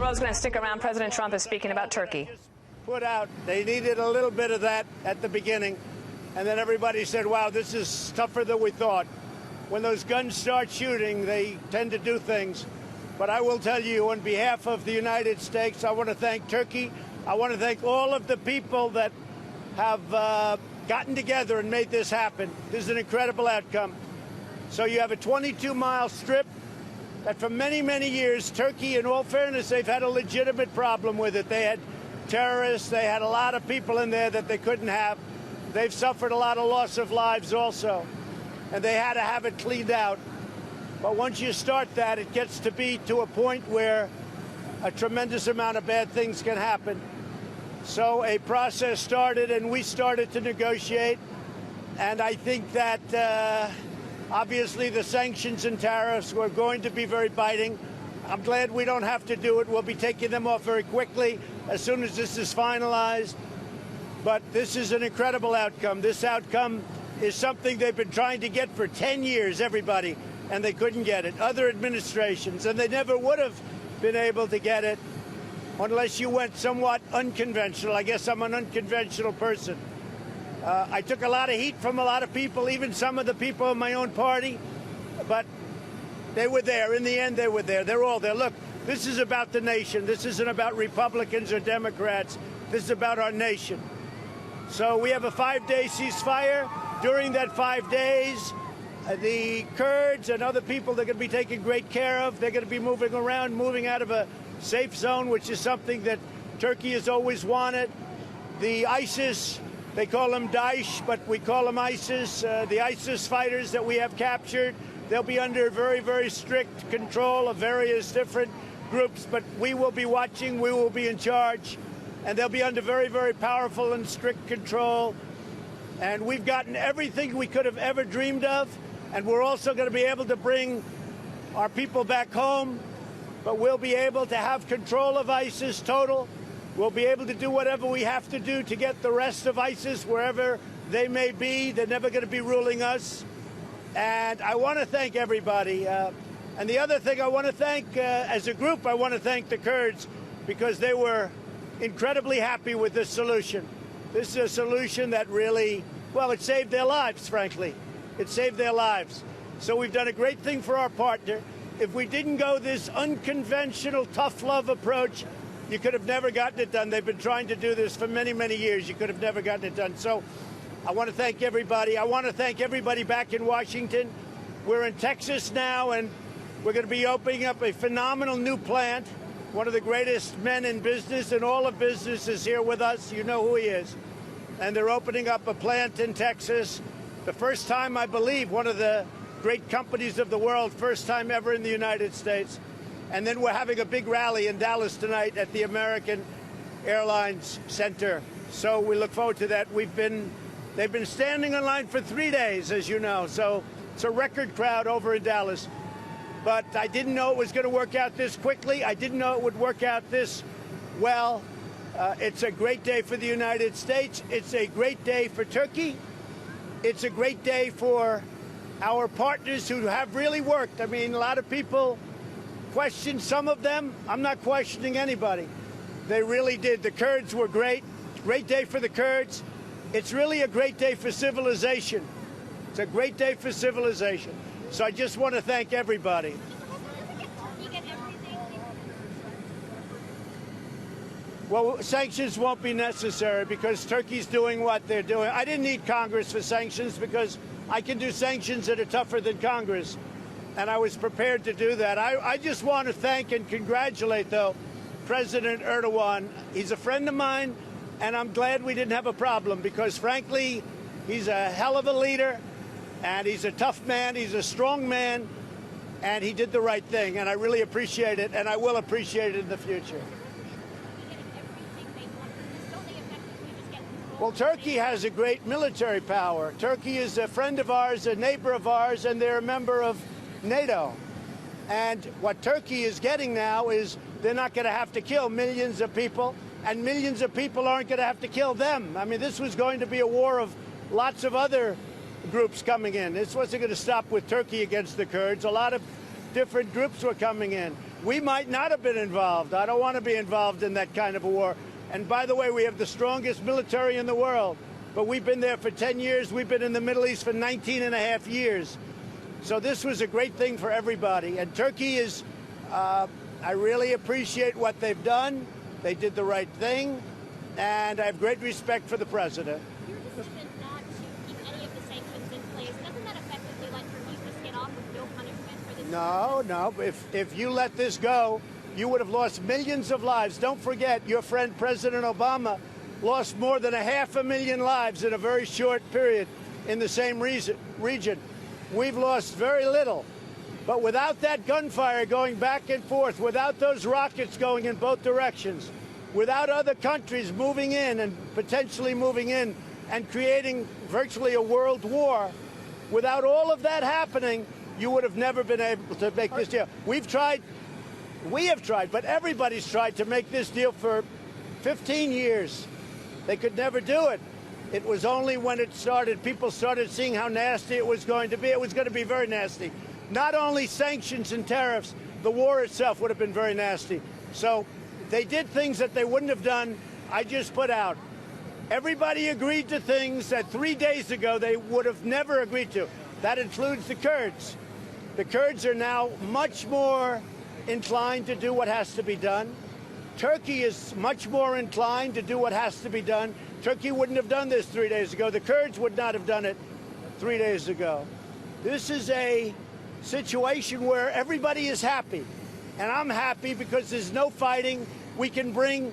Paul Rose going to stick around. President Trump is speaking about Turkey. Put out, they needed a little bit of that at the beginning, and then everybody said, wow, this is tougher than we thought. When those guns start shooting, they tend to do things. But I will tell you, on behalf of the United States, I want to thank Turkey. I want to thank all of the people that have gotten together and made this happen. This is an incredible outcome. So you have a 22-mile strip that for many, many years, Turkey, in all fairness, they've had a legitimate problem with it. They had terrorists. They had a lot of people in there that they couldn't have. They've suffered a lot of loss of lives also, and they had to have it cleaned out. But once you start that, it gets to be to a point where a tremendous amount of bad things can happen. So a process started, and we started to negotiate. And I think that obviously the sanctions and tariffs were going to be very biting. I'm glad we don't have to do it. We'll be taking them off very quickly as soon as this is finalized. But this is an incredible outcome. This outcome is something they've been trying to get for 10 years, everybody, and they couldn't get it. Other administrations, and they never would have been able to get it unless you went somewhat unconventional. I guess I'm an unconventional person. I took a lot of heat from a lot of people, even some of the people in my own party, but they were there. In the end, they were there. They're all there. Look, this is about the nation. This isn't about Republicans or Democrats. This is about our nation. So we have a 5-day ceasefire. During that 5 days, the Kurds and other people they're going to be taken great care of. They're going to be moving around, moving out of a safe zone, which is something that Turkey has always wanted. The ISIS, they call them Daesh, but we call them ISIS. The ISIS fighters that we have captured, they'll be under very, very strict control of various different groups, but we will be watching, we will be in charge, and they'll be under very, very powerful and strict control. And we've gotten everything we could have ever dreamed of, and we're also going to be able to bring our people back home, but we'll be able to have control of ISIS total. We'll be able to do whatever we have to do to get the rest of ISIS wherever they may be. They're never going to be ruling us. And I want to thank everybody. And the other thing I want to thank, as a group, I want to thank the Kurds because they were incredibly happy with this solution. This is a solution that really, well, it saved their lives, frankly. It saved their lives. So we've done a great thing for our partner. If we didn't go this unconventional, tough love approach, you could have never gotten it done. They've been trying to do this for many, many years. You could have never gotten it done. So I want to thank everybody. I want to thank everybody back in Washington. We're in Texas now, and we're going to be opening up a phenomenal new plant. One of the greatest men in business, and all of business is here with us. You know who he is. And they're opening up a plant in Texas. The first time, I believe, one of the great companies of the world, first time ever in the United States. And then we're having a big rally in Dallas tonight at the American Airlines Center. So we look forward to that. They've been standing in line for 3 days, as you know. So it's a record crowd over in Dallas. But I didn't know it was going to work out this quickly. I didn't know it would work out this well. It's a great day for the United States. It's a great day for Turkey. It's a great day for our partners who have really worked. I mean, a lot of people question some of them. I'm not questioning anybody. They really did. The Kurds were great. Great day for the Kurds. It's really a great day for civilization. It's a great day for civilization. So I just want to thank everybody. Well, sanctions won't be necessary because Turkey's doing what they're doing. I didn't need Congress for sanctions because I can do sanctions that are tougher than Congress, and I was prepared to do that. I just want to thank and congratulate, though, President Erdogan. He's a friend of mine, and I'm glad we didn't have a problem because, frankly, he's a hell of a leader, and he's a tough man. He's a strong man, and he did the right thing, and I really appreciate it, and I will appreciate it in the future. Well, Turkey has a great military power. Turkey is a friend of ours, a neighbor of ours, and they're a member of NATO. And what Turkey is getting now is they're not going to have to kill millions of people, and millions of people aren't going to have to kill them. I mean, this was going to be a war of lots of other groups coming in. This wasn't going to stop with Turkey against the Kurds. A lot of different groups were coming in. we might not have been involved. I don't want to be involved in that kind of a war. And by the way, we have the strongest military in the world, but we've been there for 10 years. We've been in the Middle East for 19 and a half years. So this was a great thing for everybody. And Turkey is, I really appreciate what they've done. They did the right thing, and I have great respect for the president. Your decision not to keep any of the sanctions in place, doesn't that effectively let Turkey just get off with no punishment for this? No. If you let this go, you would have lost millions of lives. Don't forget, your friend President Obama lost more than 500,000 lives in a very short period in the same region. We've lost very little. But without that gunfire going back and forth, without those rockets going in both directions, without other countries moving in and potentially moving in and creating virtually a world war, without all of that happening, you would have never been able to make this deal. We have tried, but everybody's tried to make this deal for 15 years. They could never do it. It was only when it started, people started seeing how nasty it was going to be. It was going to be very nasty. Not only sanctions and tariffs, the war itself would have been very nasty. So they did things that they wouldn't have done. I just put out. Everybody agreed to things that 3 days ago they would have never agreed to. That includes the Kurds. The Kurds are now much more inclined to do what has to be done. Turkey is much more inclined to do what has to be done. Turkey wouldn't have done this 3 days ago. The Kurds would not have done it 3 days ago. This is a situation where everybody is happy. And I'm happy because there's no fighting. We can bring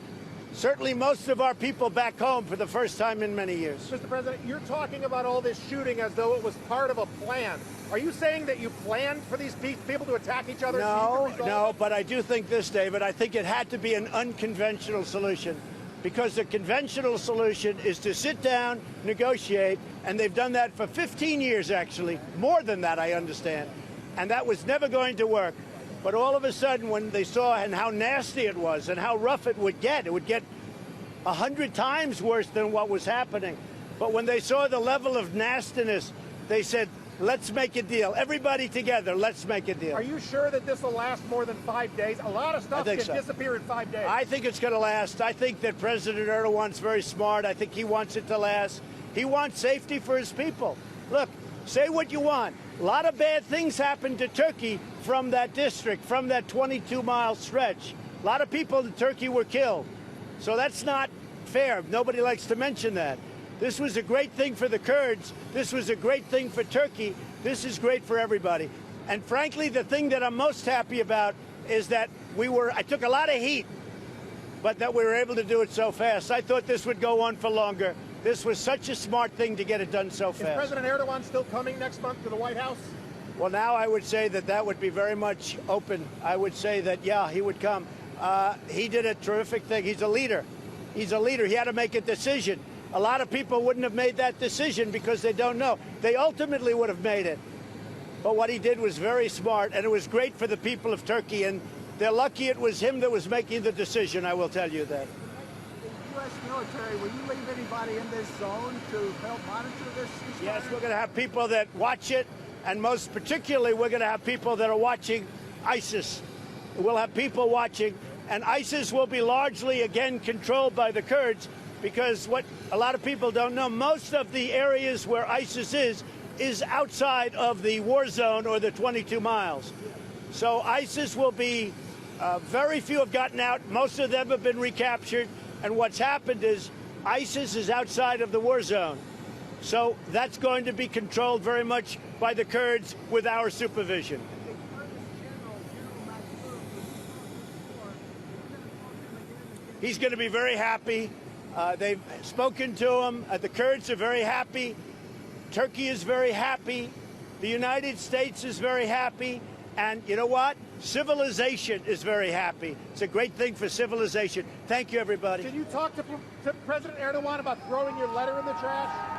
certainly most of our people back home for the first time in many years. Mr. President, you're talking about all this shooting as though it was part of a plan. Are you saying that you planned for these people to attack each other? No, but I do think this, David. I think it had to be an unconventional solution, because the conventional solution is to sit down, negotiate, and they've done that for 15 years, actually. More than that, I understand. And that was never going to work. But all of a sudden, when they saw and how nasty it was and how rough it would get 100 times worse than what was happening. But when they saw the level of nastiness, they said, let's make a deal. Everybody together, let's make a deal. Are you sure that this will last more than 5 days? A lot of stuff can disappear in 5 days. I think it's going to last. I think that President Erdogan's very smart. I think he wants it to last. He wants safety for his people. Look, say what you want. A lot of bad things happened to Turkey from that district, from that 22-mile stretch. A lot of people in Turkey were killed. So that's not fair. Nobody likes to mention that. This was a great thing for the Kurds. This was a great thing for Turkey. This is great for everybody. And frankly, the thing that I'm most happy about is that I took a lot of heat, but that we were able to do it so fast. I thought this would go on for longer. This was such a smart thing to get it done so fast. Is President Erdogan still coming next month to the White House? Well, now I would say that would be very much open. I would say that, yeah, he would come. He did a terrific thing. He's a leader. He's a leader. He had to make a decision. A lot of people wouldn't have made that decision because they don't know. They ultimately would have made it. But what he did was very smart, and it was great for the people of Turkey. And they're lucky it was him that was making the decision, I will tell you that. The U.S. military, will you leave anybody in this zone to help monitor this? Yes, we're going to have people that watch it, and most particularly, we're going to have people that are watching ISIS. We'll have people watching, and ISIS will be largely, again, controlled by the Kurds, because what a lot of people don't know, most of the areas where ISIS is outside of the war zone or the 22 miles. So ISIS will be, very few have gotten out. Most of them have been recaptured. And what's happened is ISIS is outside of the war zone. So that's going to be controlled very much by the Kurds with our supervision. He's going to be very happy. They've spoken to him. The Kurds are very happy. Turkey is very happy. The United States is very happy. And you know what? Civilization is very happy. It's a great thing for civilization. Thank you, everybody. Did you talk to President Erdogan about throwing your letter in the trash?